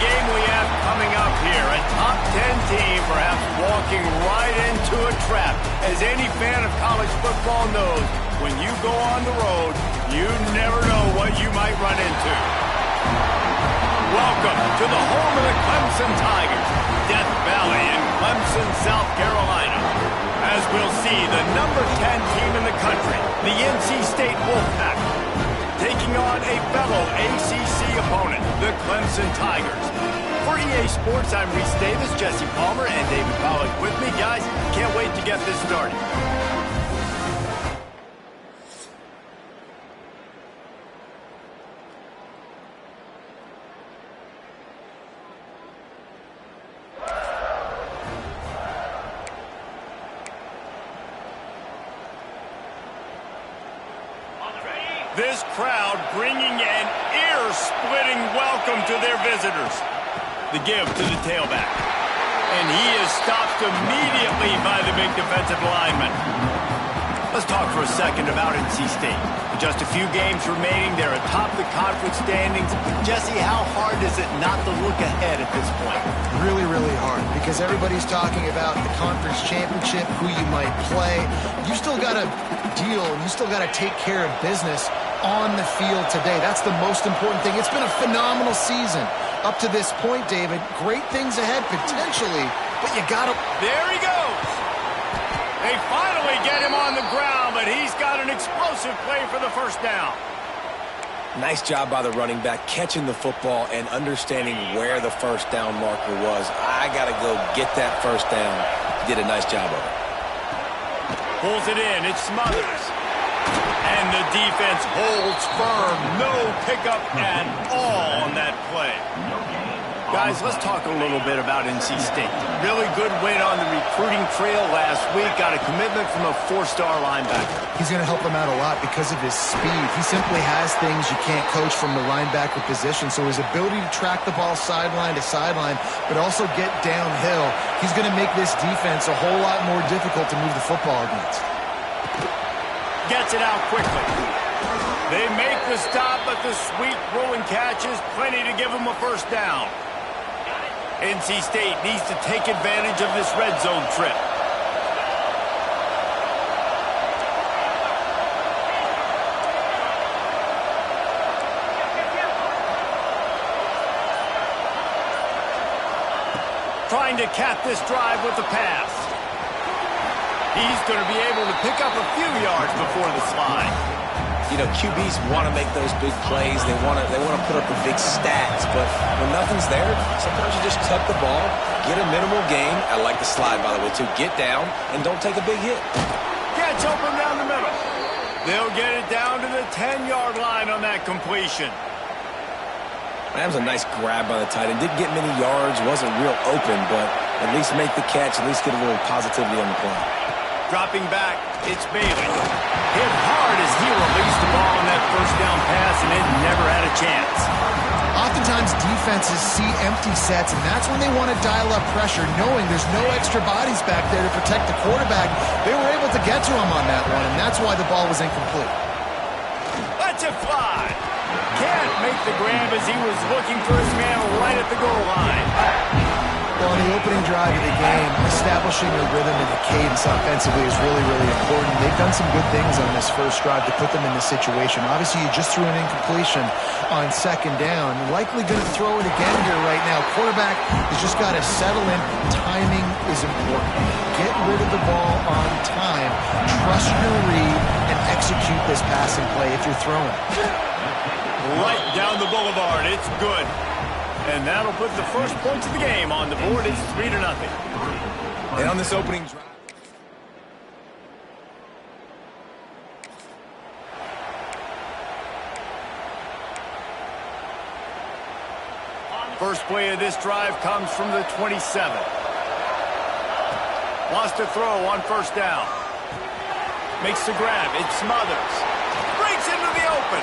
game we have coming up here. A top 10 team perhaps walking right into a trap. As any fan of college football knows, when you go on the road, you never know what you might run into. Welcome to the home of the Clemson Tigers, Death Valley in Clemson, South Carolina. As we'll see, the number 10 team in the country, the NC State Wolfpack, taking on a fellow ACC opponent, the Clemson Tigers. For EA Sports, I'm Reese Davis, Jesse Palmer, and David Pollack with me. Guys, can't wait to get this started. This crowd bringing an ear-splitting welcome to their visitors. The give to the tailback. And he is stopped immediately by the big defensive lineman. Let's talk for a second about NC State. With just a few games remaining, they're atop the conference standings. Jesse, how hard is it not to look ahead at this point? Really, really hard, because everybody's talking about the conference championship, who you might play. You still got to deal, and you still got to take care of business on the field today. That's the most important thing. It's been a phenomenal season up to this point, David. Great things ahead, potentially, but you got to... There he goes! They finally get him on the ground, but he's got an explosive play for the first down. Nice job by the running back, catching the football and understanding where the first down marker was. I got to go get that first down. He did a nice job of it. Pulls it in. It Smothers. And the defense holds firm. No pickup at all on that play. Guys, let's talk a little bit about NC State. Really good win on the recruiting trail last week. Got a commitment from a 4-star linebacker. He's going to help them out a lot because of his speed. He simply has things you can't coach from the linebacker position. So his ability to track the ball sideline to sideline, but also get downhill, he's going to make this defense a whole lot more difficult to move the football against. Gets it out quickly. They make the stop, but the sweet throw and catch is plenty to give them a first down. NC State needs to take advantage of this red zone trip. Trying to cap this drive with the pass. He's going to be able to pick up a few yards before the slide. You know, QBs want to make those big plays. They want to put up the big stats. But when nothing's there, sometimes you just tuck the ball, get a minimal gain. I like the slide, by the way, too. Get down and don't take a big hit. Catch open down the middle. They'll get it down to the 10-yard line on that completion. That was a nice grab by the tight end. Didn't get many yards, wasn't real open, but at least make the catch, at least get a little positivity on the play. Dropping back, it's Bailey. Hit hard as he released the ball on that first down pass, and it never had a chance. Oftentimes defenses see empty sets, and that's when they want to dial up pressure, knowing there's no extra bodies back there to protect the quarterback. They were able to get to him on that one, and that's why the ball was incomplete. Let's it fly. Can't make the grab as he was looking for his man right at the goal line. Well, on the opening drive of the game, establishing a rhythm and a cadence offensively is really, really important. They've done some good things on this first drive to put them in this situation. Obviously, you just threw an incompletion on second down. Likely going to throw it again here right now. Quarterback has just got to settle in. Timing is important. Get rid of the ball on time. Trust your read and execute this passing play if you're throwing. Right down the boulevard. It's good. And that'll put the first points of the game on the board. It's 3-0. And on this opening drive. First play of this drive comes from the 27. Wants to throw on first down. Makes the grab. It Smothers. Breaks into the open.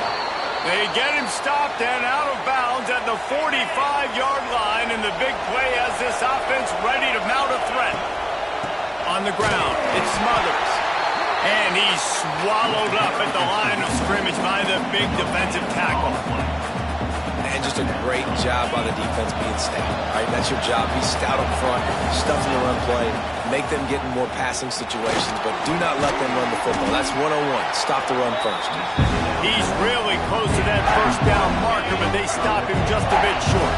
They get him stopped and out of bounds at the 45-yard line, and the big play has this offense ready to mount a threat. On the ground, it's Smothers. And he's swallowed up at the line of scrimmage by the big defensive tackle. And just a great job by the defense being stout. All right, that's your job. Be stout up front, stuff in the run play, make them get in more passing situations, but do not let them run the football. That's 101. Stop the run first. He's really close to that first down marker, but they stop him just a bit short.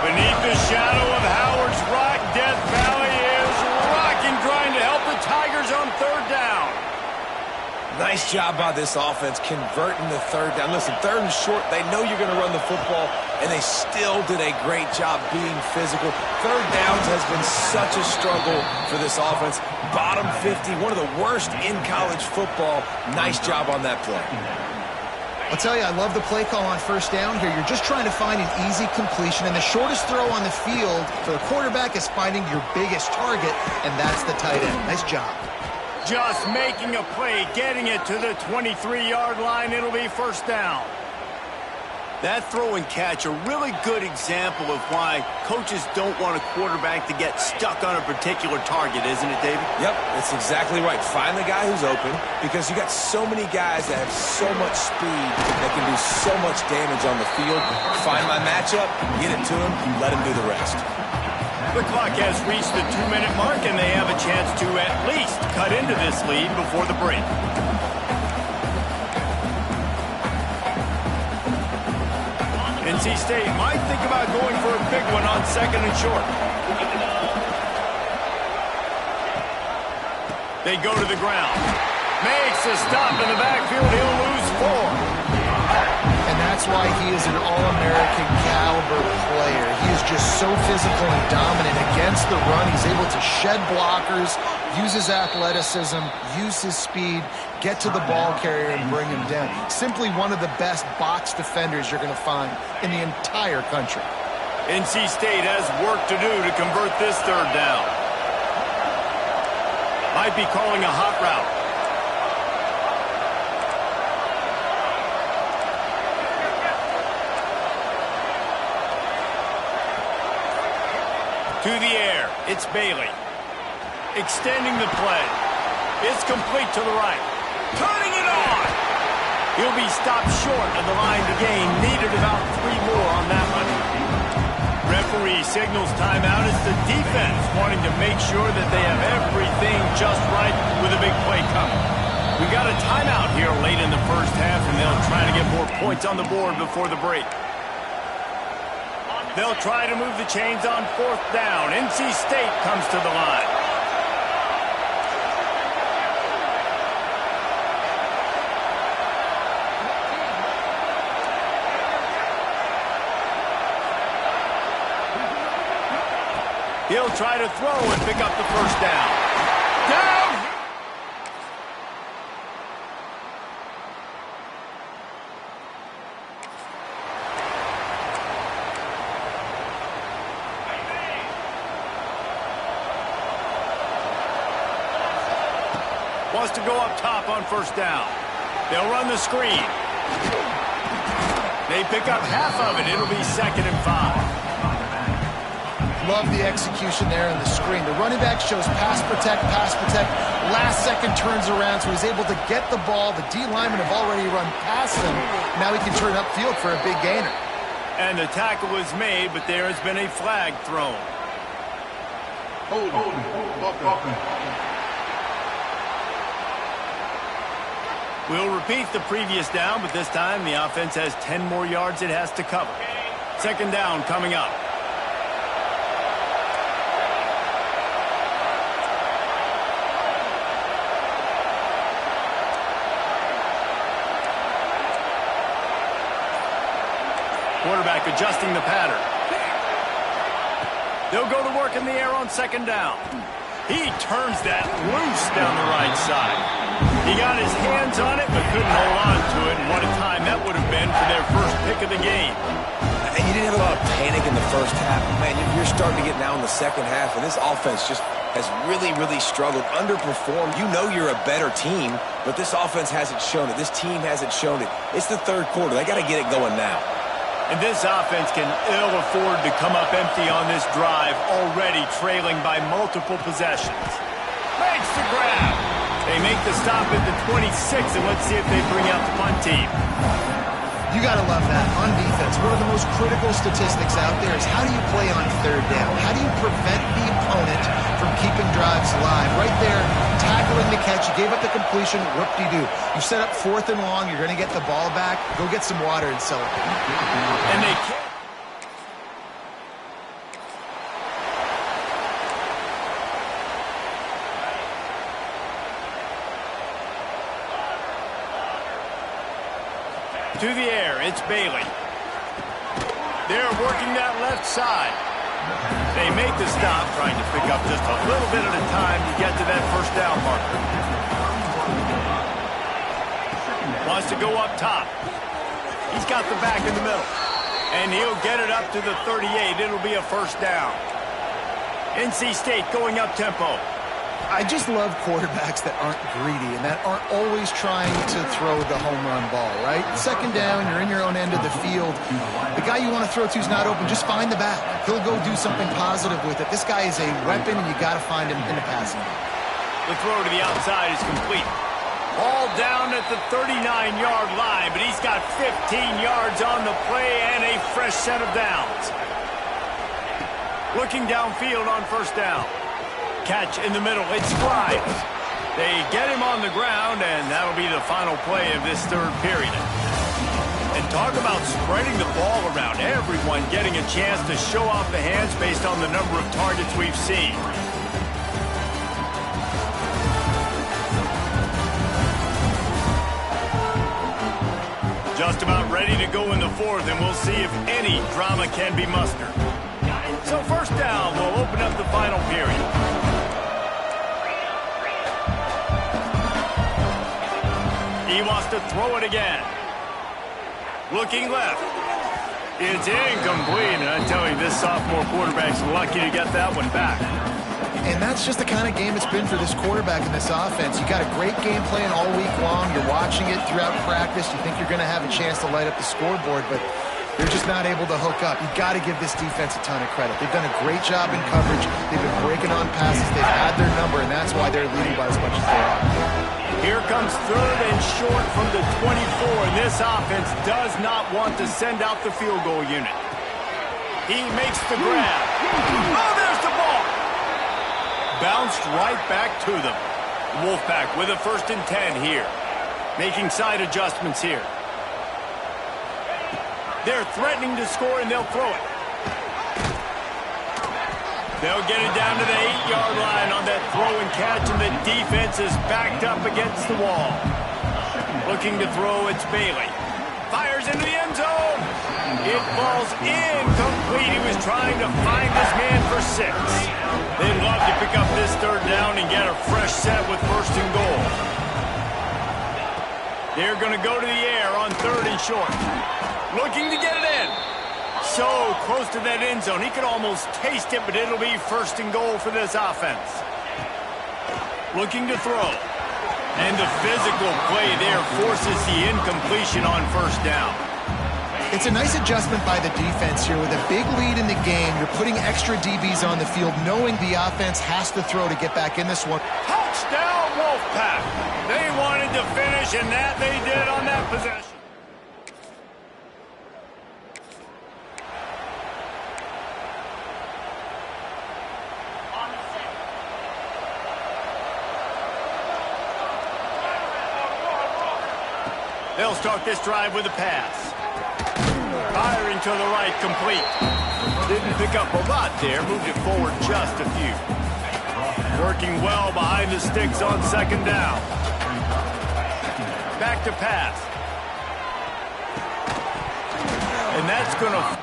Beneath the shadow of Howard's Rock, Death Valley is rocking, trying to help the Tigers on third down. Nice job by this offense converting the third down. Listen, third and short, they know you're going to run the football, and they still did a great job being physical. Third downs has been such a struggle for this offense. Bottom 50, one of the worst in college football. Nice job on that play. I'll tell you, I love the play call on first down here. You're just trying to find an easy completion, and the shortest throw on the field for the quarterback is finding your biggest target, and that's the tight end. Nice job. Just making a play, getting it to the 23-yard line. It'll be first down. That throw and catch, a really good example of why coaches don't want a quarterback to get stuck on a particular target, isn't it, David? Yep, that's exactly right. Find the guy who's open, because you got so many guys that have so much speed that can do so much damage on the field. Find my matchup, get it to him, let him do the rest. The clock has reached the 2-minute mark, and they have a chance to at least cut into this lead before the break. NC State might think about going for a big one on second and short. They go to the ground. Makes a stop in the backfield. He'll lose 4. And that's why he is an All-American caliber player. He is just so physical and dominant against the run. He's able to shed blockers, use his athleticism, use his speed, get to the ball carrier and bring him down. Simply one of the best box defenders you're going to find in the entire country. NC State has work to do to convert this third down. Might be calling a hot route. To the air, it's Bailey. Extending the play. It's complete to the right. Turning it on! He'll be stopped short of the line to gain. Needed about 3 more on that one. Referee signals timeout. It's the defense wanting to make sure that they have everything just right with a big play coming. We got a timeout here late in the first half, and they'll try to get more points on the board before the break. They'll try to move the chains on fourth down. NC State comes to the line. He'll try to throw and pick up the first down. Down! Wants to go up top on first down. They'll run the screen. They pick up half of it. It'll be 2nd and 5. Love the execution there in the screen. The running back shows pass protect. Last second turns around, so he's able to get the ball. The D linemen have already run past him. Now he can turn upfield for a big gainer. And the tackle was made, but there has been a flag thrown. We'll repeat the previous down, but this time the offense has 10 more yards it has to cover. 2nd down coming up. Quarterback adjusting the pattern. They'll go to work in the air on 2nd down. He turns that loose down the right side. He got his hands on it, but couldn't hold on to it. And what a time that would have been for their first pick of the game. And you didn't have a lot of panic in the first half. Man, you're starting to get now in the second half, and this offense just has really, really struggled, underperformed. You know you're a better team, but this offense hasn't shown it. This team hasn't shown it. It's the third quarter. They got to get it going now. And this offense can ill afford to come up empty on this drive, already trailing by multiple possessions. Makes the grab. They make the stop at the 26, and let's see if they bring out the punt team. You got to love that. On defense, one of the most critical statistics out there is how do you play on third down? How do you prevent the opponent from keeping drives alive? Right there, tackling the catch. You gave up the completion. Whoop-de-doo. You set up 4th and long. You're going to get the ball back. Go get some water and celebrate. And they can't. To the air, it's Bailey. They're working that left side. They make the stop, trying to pick up just a little bit at a time to get to that first down marker. Wants to go up top. He's got the back in the middle. And he'll get it up to the 38. It'll be a first down. NC State going up tempo. I just love quarterbacks that aren't greedy and that aren't always trying to throw the home run ball, right? Second down, you're in your own end of the field. The guy you want to throw to is not open. Just find the back. He'll go do something positive with it. This guy is a weapon, and you got to find him in the passing game. The throw to the outside is complete. Ball down at the 39-yard line, but he's got 15 yards on the play and a fresh set of downs. Looking downfield on first down. Catch in the middle. It's Grimes. They get him on the ground, and that'll be the final play of this third period. And talk about spreading the ball around. Everyone getting a chance to show off the hands based on the number of targets we've seen. Just about ready to go in the fourth, and we'll see if any drama can be mustered. So first down will open up the final period. He wants to throw it again. Looking left. It's incomplete, and I tell you, this sophomore quarterback's lucky to get that one back. And that's just the kind of game it's been for this quarterback in this offense. You got a great game plan all week long. You're watching it throughout practice. You think you're going to have a chance to light up the scoreboard, but they're just not able to hook up. You've got to give this defense a ton of credit. They've done a great job in coverage. They've been breaking on passes. They've had their number, and that's why they're leading by as much as they are. Here comes third and short from the 24, and this offense does not want to send out the field goal unit. He makes the grab. Oh, there's the ball. Bounced right back to them. Wolfpack with a 1st and 10 here. Making side adjustments here. They're threatening to score, and they'll throw it. They'll get it down to the 8-yard line on that throw and catch, and the defense is backed up against the wall. Looking to throw, it's Bailey. Fires into the end zone. It falls incomplete. He was trying to find this man for 6. They'd love to pick up this third down and get a fresh set with 1st and goal. They're going to go to the air on 3rd and short. Looking to get it in. So close to that end zone. He could almost taste it, but it'll be 1st and goal for this offense. Looking to throw. And the physical play there forces the incompletion on 1st down. It's a nice adjustment by the defense here. With a big lead in the game, you're putting extra DBs on the field, knowing the offense has to throw to get back in this one. Touchdown, Wolfpack. They wanted to finish, and that they did on that possession. They'll start this drive with a pass. Firing to the right, complete. Didn't pick up a lot there, moved it forward just a few. Working well behind the sticks on 2nd down. Back to pass. And that's going to